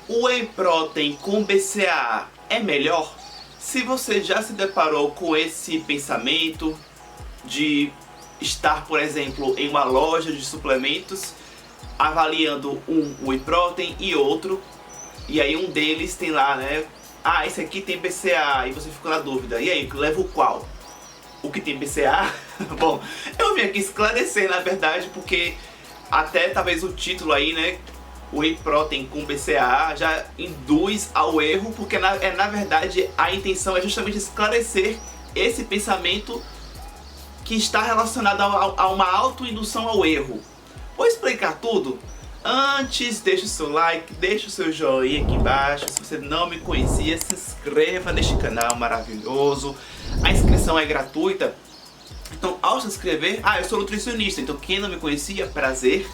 O whey protein com BCAA é melhor? Se você já se deparou com esse pensamento de estar, por exemplo, em uma loja de suplementos, avaliando um whey protein e outro, e aí um deles tem lá, né? Ah, esse aqui tem BCAA, e você ficou na dúvida. E aí, levo qual? O que tem BCAA? Bom, eu vim aqui esclarecer, na verdade, porque até talvez o título aí, né? Whey protein com BCAA já induz ao erro, porque na verdade a intenção é justamente esclarecer esse pensamento que está relacionado a uma autoindução ao erro. Vou explicar tudo? Antes, deixa o seu like, deixa o seu joinha aqui embaixo. Se você não me conhecia, se inscreva neste canal maravilhoso. A inscrição é gratuita. Então, ao se inscrever... eu sou nutricionista, então quem não me conhecia, prazer.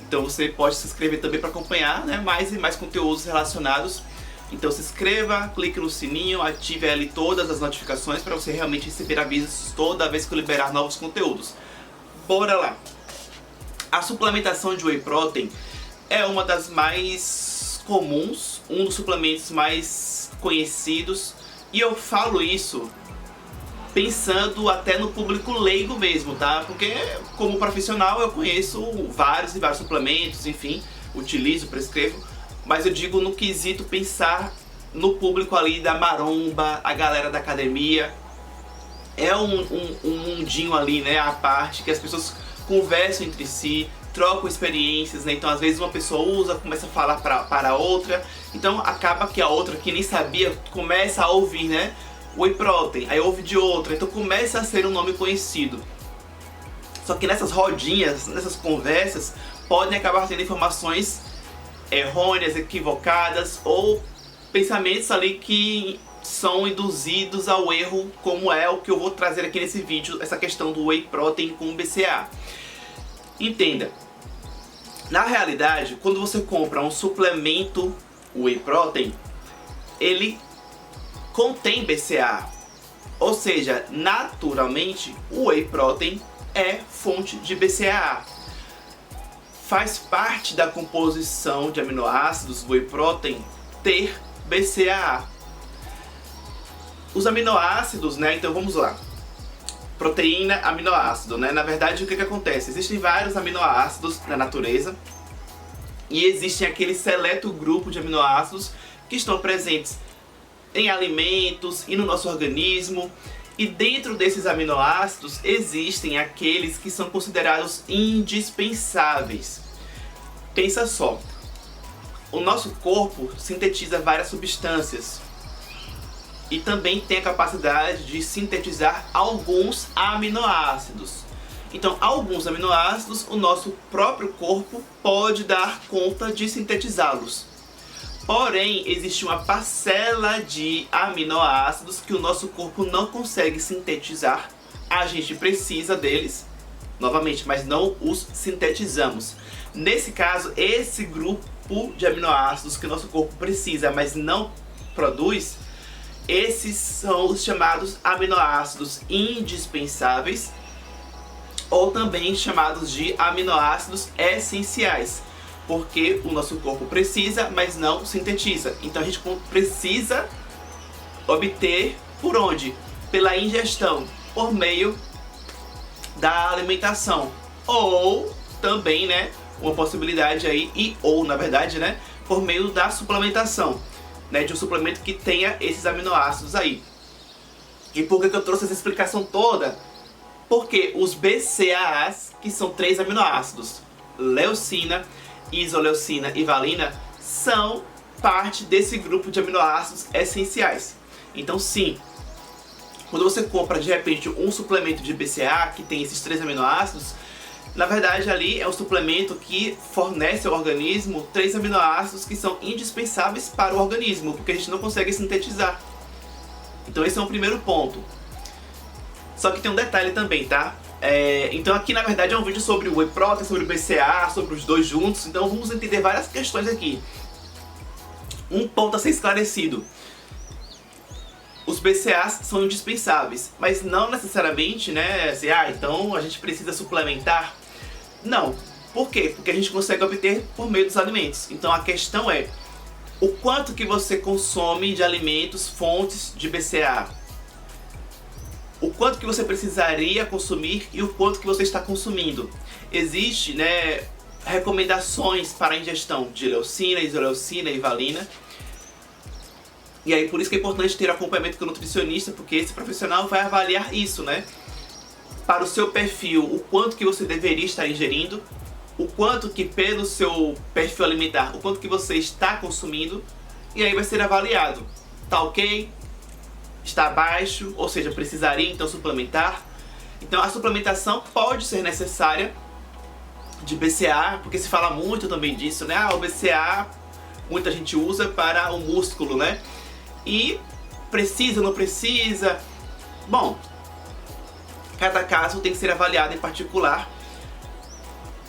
Então você pode se inscrever também para acompanhar, né, mais e mais conteúdos relacionados. Então se inscreva, clique no sininho, ative ali todas as notificações para você realmente receber avisos toda vez que eu liberar novos conteúdos. Bora lá! A suplementação de whey protein é uma das mais comuns, um dos suplementos mais conhecidos, e eu falo isso pensando até no público leigo mesmo, tá? Porque como profissional eu conheço vários e vários suplementos, enfim, utilizo, prescrevo, mas eu digo no quesito pensar no público ali da maromba, a galera da academia. É um mundinho ali, né, à parte, que as pessoas conversam entre si, trocam experiências, né? Então às vezes uma pessoa usa, começa a falar para outra, então acaba que a outra que nem sabia começa a ouvir, né? Whey protein, aí ouve de outra, então começa a ser um nome conhecido. Só que nessas rodinhas, nessas conversas, podem acabar tendo informações errôneas, equivocadas, ou pensamentos ali que são induzidos ao erro, como é o que eu vou trazer aqui nesse vídeo, essa questão do whey protein com BCAA. Entenda, na realidade, quando você compra um suplemento whey protein, ele contém BCAA, ou seja, naturalmente o whey protein é fonte de BCAA. Faz parte da composição de aminoácidos whey protein ter BCAA. Os aminoácidos, né? Então vamos lá. Proteína, aminoácido, né? Na verdade, o que acontece? Existem vários aminoácidos na natureza e existem aquele seleto grupo de aminoácidos que estão presentes em alimentos e no nosso organismo. E dentro desses aminoácidos existem aqueles que são considerados indispensáveis. Pensa só, o nosso corpo sintetiza várias substâncias e também tem a capacidade de sintetizar alguns aminoácidos. Então, alguns aminoácidos o nosso próprio corpo pode dar conta de sintetizá-los. Porém, existe uma parcela de aminoácidos que o nosso corpo não consegue sintetizar. A gente precisa deles, novamente, mas não os sintetizamos. Nesse caso, esse grupo de aminoácidos que o nosso corpo precisa, mas não produz, esses são os chamados aminoácidos indispensáveis, ou também chamados de aminoácidos essenciais, porque o nosso corpo precisa, mas não sintetiza. Então a gente precisa obter por onde? Pela ingestão, por meio da alimentação, ou também, né, uma possibilidade aí, ou na verdade, né, por meio da suplementação, né, de um suplemento que tenha esses aminoácidos aí. E por que eu trouxe essa explicação toda? Porque os BCAAs, que são 3 aminoácidos, leucina, isoleucina e valina, são parte desse grupo de aminoácidos essenciais. Então sim, quando você compra de repente um suplemento de BCAA que tem esses 3 aminoácidos, na verdade ali é um suplemento que fornece ao organismo 3 aminoácidos que são indispensáveis para o organismo, porque a gente não consegue sintetizar. Então esse é um primeiro ponto. Só que tem um detalhe também, tá? Então aqui na verdade é um vídeo sobre o whey protein, sobre o BCAA, sobre os dois juntos. Então vamos entender várias questões aqui. Um ponto a ser esclarecido: os BCAAs são indispensáveis, mas não necessariamente, né, assim, então a gente precisa suplementar. Não. Por quê? Porque a gente consegue obter por meio dos alimentos. Então a questão é, o quanto que você consome de alimentos fontes de BCAA. O quanto que você precisaria consumir e o quanto que você está consumindo. Existe, né, recomendações para a ingestão de leucina, isoleucina e valina. E aí por isso que é importante ter acompanhamento com o nutricionista, porque esse profissional vai avaliar isso, né? Para o seu perfil, o quanto que você deveria estar ingerindo, o quanto que pelo seu perfil alimentar, o quanto que você está consumindo, e aí vai ser avaliado. Tá ok? Está baixo, ou seja, precisaria então suplementar. Então a suplementação pode ser necessária de BCAA, porque se fala muito também disso, né? O BCAA muita gente usa para o músculo, né? E precisa, não precisa? Bom, cada caso tem que ser avaliado em particular.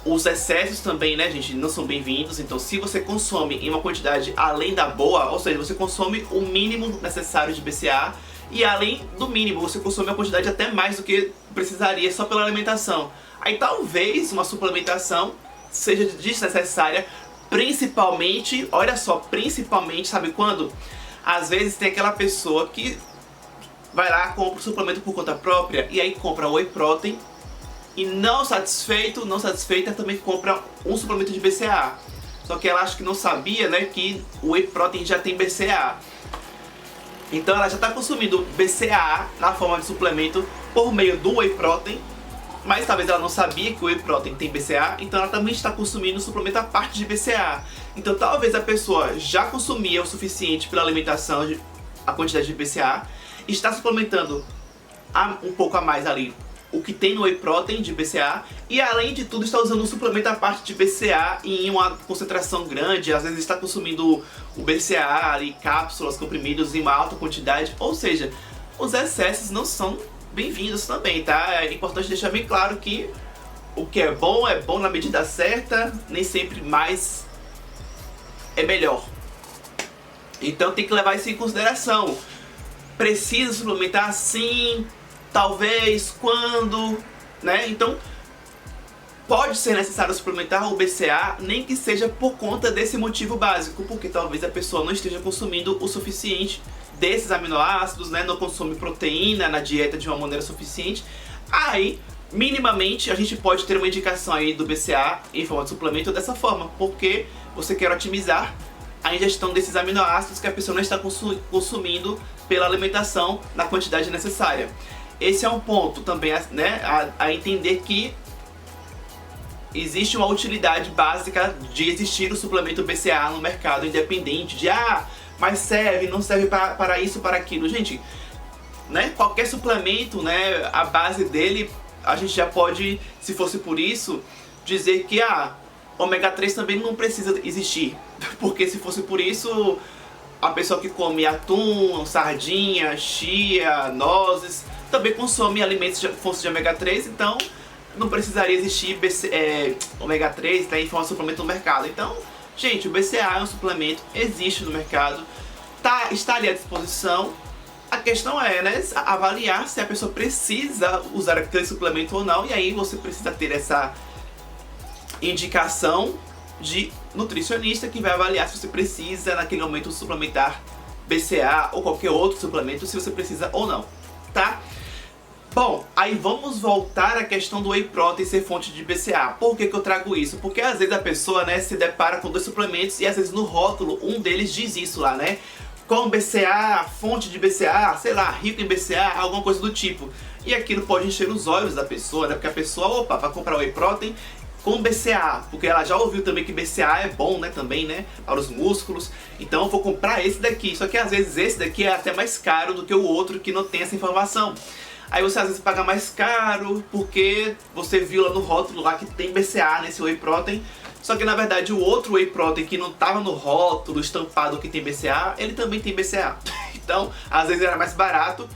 Os excessos também, né, gente, não são bem-vindos. Então se você consome em uma quantidade além da boa, ou seja, você consome o mínimo necessário de BCAA, e além do mínimo, você consome uma quantidade até mais do que precisaria só pela alimentação. Aí talvez uma suplementação seja desnecessária, principalmente, olha só, principalmente, sabe quando? Às vezes tem aquela pessoa que vai lá, compra o suplemento por conta própria, e aí compra whey protein, e não satisfeita, também compra um suplemento de BCAA. Só que ela acha que não sabia, né, que o whey protein já tem BCAA. Então ela já está consumindo BCAA na forma de suplemento por meio do whey protein, mas talvez ela não sabia que o whey protein tem BCAA, então ela também está consumindo suplemento à parte de BCAA. Então talvez a pessoa já consumia o suficiente pela alimentação, a quantidade de BCAA, está suplementando um pouco a mais ali o que tem no whey protein de BCAA, e além de tudo está usando um suplemento à parte de BCAA em uma concentração grande, às vezes está consumindo o BCAA ali, cápsulas, comprimidos em uma alta quantidade, ou seja, os excessos não são bem-vindos também, tá? É importante deixar bem claro que o que é bom na medida certa, nem sempre mais é melhor. Então tem que levar isso em consideração. Precisa suplementar? Sim. Talvez, quando, né? Então pode ser necessário suplementar o BCAA, nem que seja por conta desse motivo básico, porque talvez a pessoa não esteja consumindo o suficiente desses aminoácidos, né? Não consome proteína na dieta de uma maneira suficiente. Aí, minimamente, a gente pode ter uma indicação aí do BCAA em forma de suplemento dessa forma, porque você quer otimizar a ingestão desses aminoácidos que a pessoa não está consumindo pela alimentação na quantidade necessária. Esse é um ponto também, né, a entender que existe uma utilidade básica de existir o suplemento BCAA no mercado, independente de mas serve, não serve para isso, para aquilo. Gente, né, qualquer suplemento, né, a base dele, a gente já pode, se fosse por isso, dizer que ômega 3 também não precisa existir, porque se fosse por isso, a pessoa que come atum, sardinha, chia, nozes, também consome alimentos de fontes de ômega 3, então não precisaria existir ômega 3, né, em forma de suplemento no mercado. Então, gente, o BCAA é um suplemento, existe no mercado, está ali à disposição. A questão é, né, avaliar se a pessoa precisa usar aquele suplemento ou não, e aí você precisa ter essa indicação de nutricionista que vai avaliar se você precisa naquele momento suplementar BCAA ou qualquer outro suplemento, se você precisa ou não, tá? Bom, aí vamos voltar à questão do whey protein ser fonte de BCAA. Por que eu trago isso? Porque às vezes a pessoa, né, se depara com dois suplementos e às vezes no rótulo um deles diz isso lá, né? Com BCAA, fonte de BCAA, sei lá, rico em BCAA, alguma coisa do tipo. E aquilo pode encher os olhos da pessoa, né? Porque a pessoa, vai comprar whey protein com BCAA, porque ela já ouviu também que BCAA é bom, né, também, né, para os músculos. Então eu vou comprar esse daqui. Só que às vezes esse daqui é até mais caro do que o outro que não tem essa informação. Aí você às vezes paga mais caro porque você viu lá no rótulo lá que tem BCAA nesse whey protein. Só que na verdade o outro whey protein que não estava no rótulo estampado que tem BCAA, ele também tem BCAA. Então às vezes era mais barato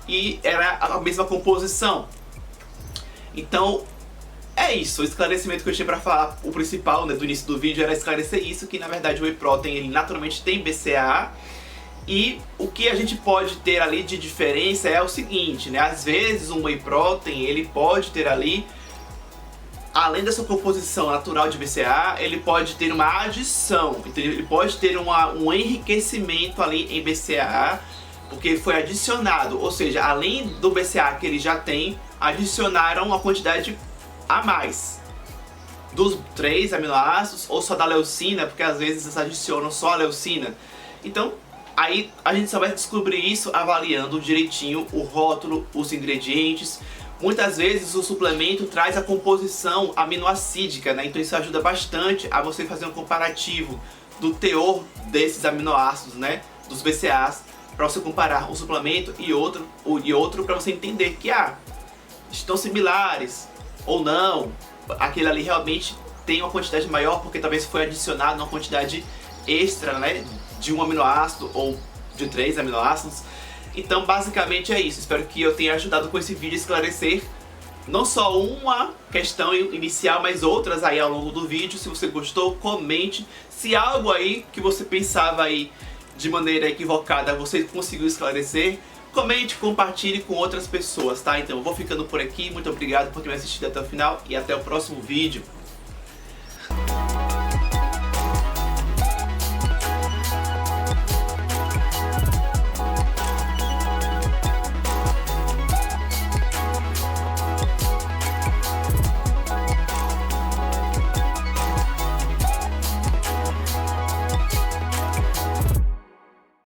e era a mesma composição. Então é isso, o esclarecimento que eu tinha pra falar, o principal, né, do início do vídeo era esclarecer isso, que na verdade o whey protein ele naturalmente tem BCAA. E o que a gente pode ter ali de diferença é o seguinte, né? Às vezes um whey protein ele pode ter ali além dessa composição natural de BCA, ele pode ter uma adição, entendeu? Ele pode ter um enriquecimento ali em BCA, porque foi adicionado, ou seja, além do BCA que ele já tem, adicionaram uma quantidade a mais dos 3 aminoácidos ou só da leucina, porque às vezes eles adicionam só a leucina. Então, aí a gente só vai descobrir isso avaliando direitinho o rótulo, os ingredientes. Muitas vezes o suplemento traz a composição aminoacídica, né? Então isso ajuda bastante a você fazer um comparativo do teor desses aminoácidos, né? Dos BCAAs, para você comparar um suplemento e outro para você entender que estão similares ou não. Aquele ali realmente tem uma quantidade maior porque talvez foi adicionado uma quantidade extra, né? De um aminoácido ou de 3 aminoácidos. Então basicamente é isso, espero que eu tenha ajudado com esse vídeo a esclarecer não só uma questão inicial, mas outras aí ao longo do vídeo. Se você gostou, comente. Se algo aí que você pensava aí de maneira equivocada você conseguiu esclarecer, comente, compartilhe com outras pessoas, tá? Então eu vou ficando por aqui, muito obrigado por ter me assistido até o final e até o próximo vídeo.